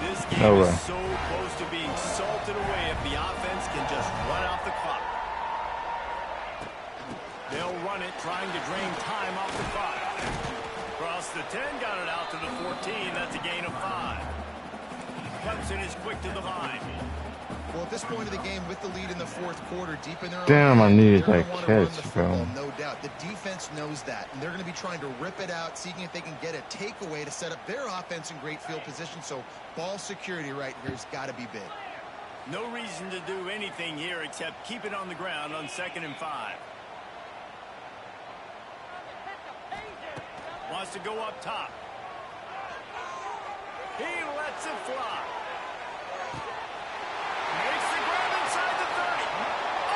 This game No way. is so close to being salted away if the offense can just run out the clock. They'll run it, trying to drain time off the clock. Across the 10, got it out to the 14. That's a gain of 5. Clemson is quick to the line. Well, at this point of the game, with the lead in the fourth quarter, deep in their own Damn, I end, needed they're that gonna wanna run the catch, bro. football, no doubt. The defense knows that, and they're going to be trying to rip it out, seeking if they can get a takeaway to set up their offense in great field position. So ball security right here has got to be big. No reason to do anything here except keep it on the ground on 2nd and 5. Wants to go up top. He lets it fly. Makes the grab inside the 30.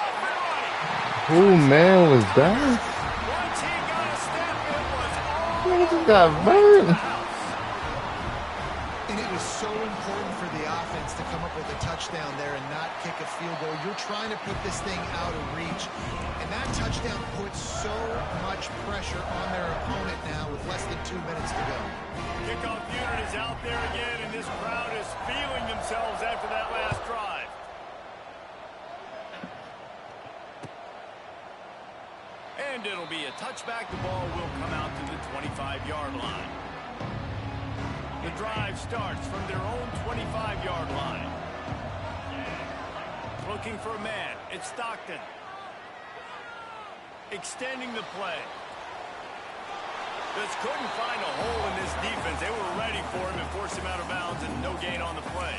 Off and running. Who man was that? Once he got a step, it was all He just got burned. And it was so important for the offense to come up with a touchdown there and not kick a field goal. You're trying to put this thing out of reach. And that touchdown puts so much pressure on their opponent now with less than 2 minutes to go. Kickoff unit is out there again, and this crowd is feeling themselves after that last drive. And it'll be a touchback. The ball will come out to the 25-yard line. The drive starts from their own 25-yard line. Looking for a man. It's Stockton. Extending the play. Just couldn't find a hole in this defense. They were ready for him and forced him out of bounds, and no gain on the play.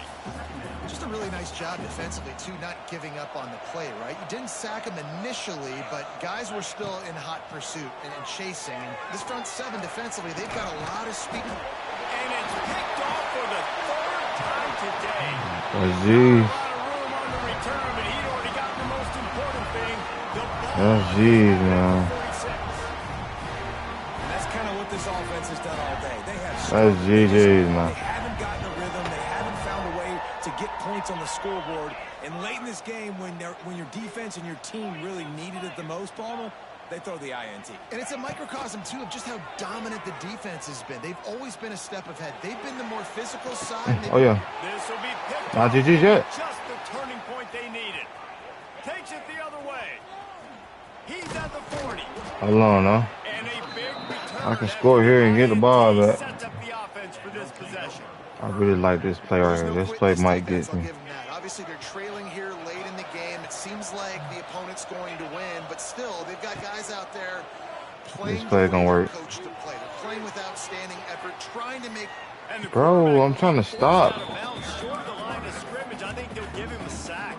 Just a really nice job defensively, too, not giving up on the play, right? You didn't sack him initially, but guys were still in hot pursuit and chasing. And this front seven defensively, they've got a lot of speed. And it's picked off for the 3rd time today. Oh, geez. A lot of room on the return, but he'd already got the most important thing. The ball. Oh, geez, man. 46. And that's kind of what this offense has done all day. They have That's GG's, man. They haven't gotten a rhythm. They haven't found a way to get points on the scoreboard. And late in this game, when your defense and your team really needed it the most, Palmer, they throw the INT. And it's a microcosm, too, of just how dominant the defense has been. They've always been a step ahead. They've been the more physical side. Oh, yeah. This will be picked Not off. GG's yet. Just the turning point they needed. Takes it the other way. He's at the 40. Hold on, though. And a big return. I can score here and get the ball back. Sets up the offense for this possession. I really like this play right here. This play might get I'll me. give them that. Obviously, they're trailing here late in the game. It seems like the opponent's going to win, but still, they've got guys out there playing. This play gonna work. Coach to play. They're playing with outstanding effort, trying to make. And the Bro, quarterback I'm trying to forced stop. out of bounds short of the line of scrimmage. I think they'll give him a sack.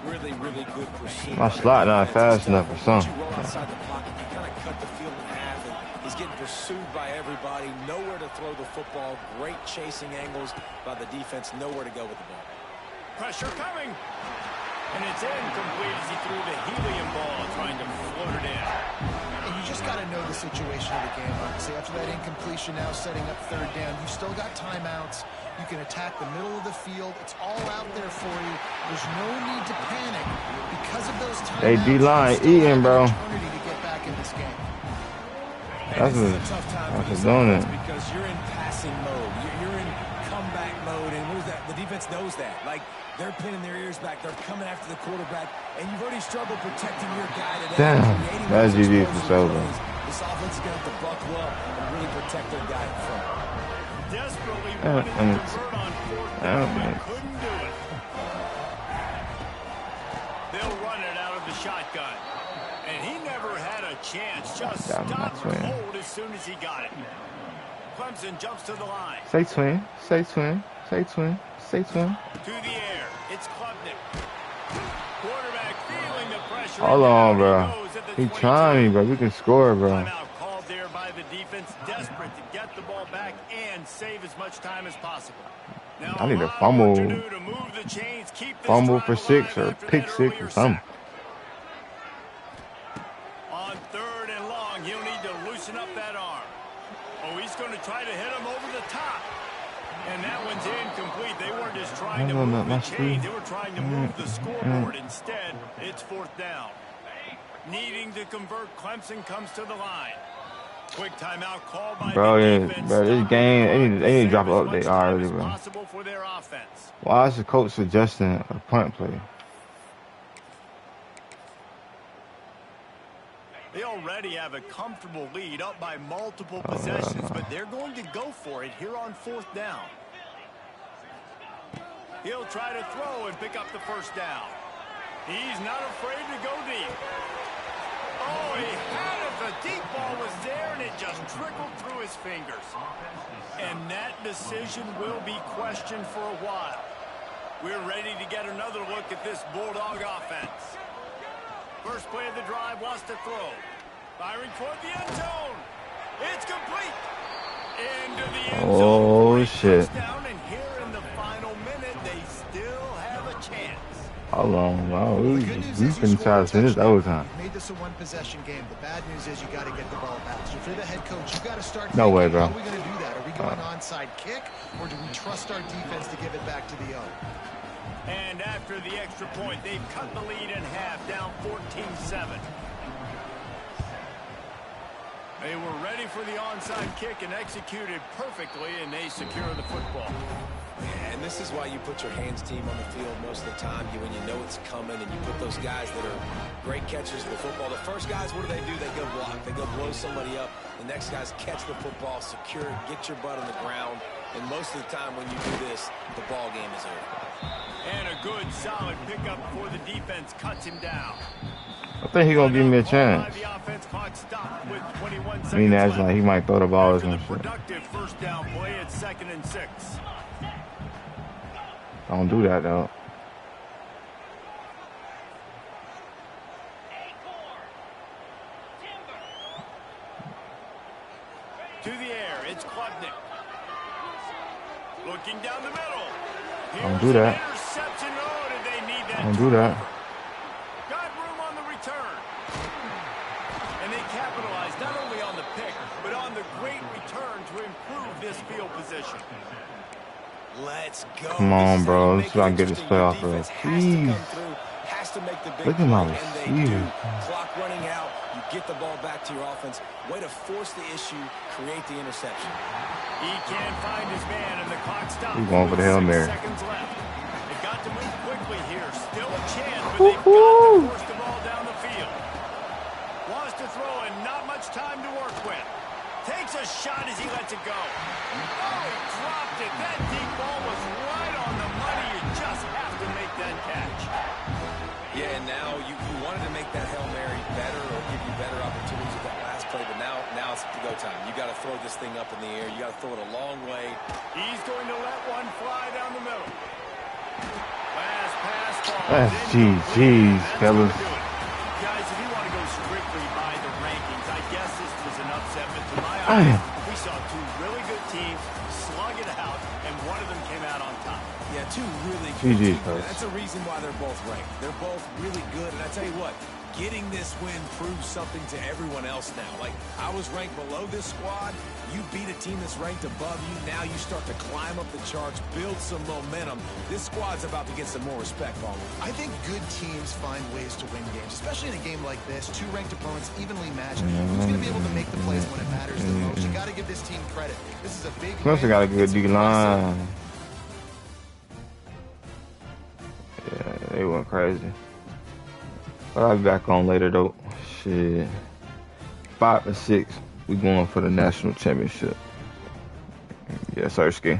Really, really good pursuit. My slot not fast enough or something. You roll outside the pocket, you kind of cut the field in half, and he's getting pursued by everybody. Nowhere to throw the football. Great chasing angles by the defense. Nowhere to go with the ball. Pressure coming. And it's incomplete as he threw the helium ball, trying to float it in. And you just got to know the situation of the game, obviously. After that incompletion, now setting up 3rd down, you've still got timeouts. You can attack the middle of the field. It's all out there for you. There's no need to panic because of those timeouts. Hey, D-line you still eating, have an bro. opportunity to get back in this game. And That's this is a- a tough time that's for a this donut. offense because you're in passing mode. You're in comeback mode, and what is that? The defense knows that. Like, they're pinning their ears back. They're coming after the quarterback, and you've already struggled protecting your guy today. Damn, Creating that's those GG for explosive sure, plays. This offense is going to have to buckle up and really protect their guy in front. Desperately Yeah, wanted to and it's- convert on 4th yeah, down, and but it's- couldn't do it. They'll run it out of the shotgun. And he never had a chance. Just Yeah, I'm not stopped swinging. cold as soon as he got it. Clemson jumps to the line. Say twin. Say twin. Say twin. Say twin. To the air. It's Klubnik. Quarterback feeling the pressure. Hold on, And bro. down he goes at the He 22. trying me, bro. We can score, bro. Timeout called there by the defense, desperate to get the ball back and save as much time as possible. Now, I need a lot of fumble. work to do to move the chains, keep this Fumble drive for 6 alive or after pick that 6 earlier or something. sack. On 3rd and long, he'll need to loosen up that arm. Oh, he's going to try to hit him over the top. And that one's incomplete. They weren't just trying to move the chains. They were trying to move the scoreboard. Instead, it's 4th down. Needing to convert, Clemson comes to the line. Quick timeout called by Bro, the yeah, defense. bro, this game, they need to drop an update already, bro. Possible for their offense. Why is the coach suggesting a punt play? They already have a comfortable lead up by multiple possessions, but they're going to go for it here on 4th down. He'll try to throw and pick up the first down. He's not afraid to go deep. Oh, he had it. The deep ball was there, and it just trickled through his fingers. And that decision will be questioned for a while. We're ready to get another look at this Bulldog offense. First play of the drive, wants to throw. Firing toward the end zone. It's complete. Into the end zone. Oh, shit. Touchdown, and here in the final minute, they still have a chance. Hold on, bro. We've been trying to finish overtime. Made this a one-possession game. The bad news is you got to get the ball back. So if you're the head coach, you got to start. No way, bro. How are we going to do that? Are we going onside kick, or do we trust our defense to give it back to the O? And after the extra point, they've cut the lead in half, down 14-7. They were ready for the onside kick and executed perfectly, and they secure the football. Yeah, and this is why you put your hands team on the field most of the time. When you know it's coming, and you put those guys that are great catchers of the football. The first guys, what do? They go block. They go blow somebody up. The next guys catch the football, secure it, get your butt on the ground. And most of the time when you do this, the ball game is over. And a good, solid pickup before the defense cuts him down. I think he's going to give me a chance. I mean, that's like he might throw the ball or some shit. Productive first down play at 2nd and 6. Don't do that, though. To the air, it's Klubnik. Looking down the middle. Don't do that. Interception. Oh, did they need that? Don't do that. Got room on the return. And they capitalized not only on the pick, but on the great return to improve this field position. Let's go. Come on, bro. Let's try and get this play off of us. Jeez. Look at my receiver. Clock running out. You get the ball back to your offense. Way to force the issue, create the interception. He can't find his man, and the clock stops. He's going for the Hail Mary. 6 seconds left. They've got to move quickly here. Still a chance, but they've got to force the ball down the field. Wants to throw and not much time to work with. Takes a shot as he lets it go. Oh, he dropped it. That deep ball was right on the money. You just have to make that catch. Yeah, and now you wanted to make that Hail Mary better or give you better opportunities with that last play, but now it's the go time. You got to throw this thing up in the air. You got to throw it a long way. He's going to let one fly down the middle. Last pass ball. That's GG's, fellas. Guys, if you want to go strictly by the rankings, I guess this was an upset, but to my eyes, we saw two really good teams slug it out, and one of them came out on top. Yeah, two really good teams. coach. That's a reason why they're both ranked. They're both really good, and I tell you what, getting this win proves something to everyone else now. Like, I was ranked below this squad. You beat a team that's ranked above you. Now you start to climb up the charts, build some momentum. This squad's about to get some more respect on them. I think good teams find ways to win games, especially in a game like this. Two ranked opponents evenly matched. Who's going to be able to make the plays when it matters the most? You got to give this team credit. This is a big win. Clemson got a good D-line. Yeah, they went crazy. But I'll be back on later, though. Shit. 5 and 6. We going for the national championship. Yes, sir, Ski.